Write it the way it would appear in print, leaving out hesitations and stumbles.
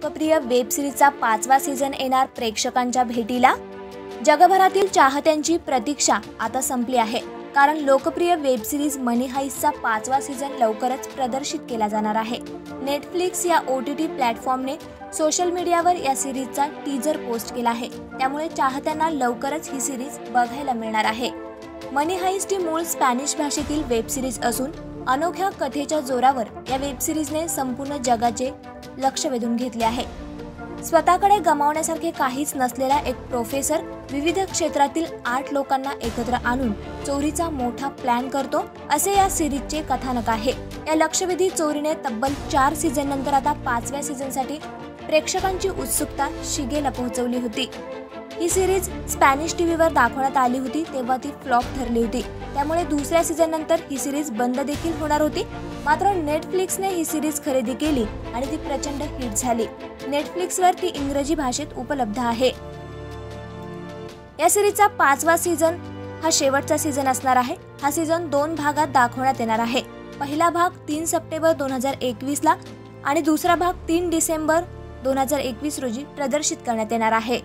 लोकप्रिय web सिरीजचा 5वा season येणार प्रेक्षकांच्या भेटीला। जगभरातील चाहत्यांची प्रतीक्षा आता संपली आहे, कारण लोकप्रिय वेब सिरीज मनी हाइस्टचा 5वा सीझन लवकरच प्रदर्शित केला जाणार आहे। नेटफ्लिक्स या OTT प्लॅटफॉर्मने सोशल मीडियावर या सिरीजचा टीजर पोस्ट केला आहे, त्यामुळे चाहत्यांना लवकरच ही सिरीज बघायला मिळणार आहे। मनी हाइस्ट ही मूळ स्पॅनिश भाषेतील वेब सिरीज असून अनोख्या कथेच्या जोरावर या वेब सिरीजने संपूर्ण जगाचे लक्ष वेधून घेतले आहे। स्वतःकडे गमावण्यासारखे काहीच नसलेला एक प्रोफेसर विविध क्षेत्रातील 8 लोकांना एकत्र आणून चोरीचा मोठा प्लॅन करतो, असे या सिरीजचे कथानक आहे। या लक्षवेधी चोरीने तब्बल 4 सीझन नंतर आता 5व्या सीझनसाठी प्रेक्षकांची उत्सुकता शिगेला पोहोचवली होती। ही सिरीज स्पॅनिश टीव्हीवर दाखवण्यात आली होती तेव्हा ती फ्लॉप ठरली होती, त्यामुळे दुसऱ्या सीझन नंतर ही सिरीज बंद देखील होणार होती। मात्र नेटफ्लिक्सने ही सिरीज खरेदी केली आणि ती प्रचंड हिट झाली। नेटफ्लिक्सवर ती इंग्रजी भाषेत उपलब्ध आहे। या सिरीजचा 5वा सीझन हा शेवटचा सीझन असणार आहे। हा सीझन 2 भागात दाखवण्यात येणार आहे। पहिला भाग 3 सप्टेंबर 2021 ला आणि दुसरा भाग 3 डिसेंबर 2021 रोजी प्रदर्शित करण्यात येणार आहे।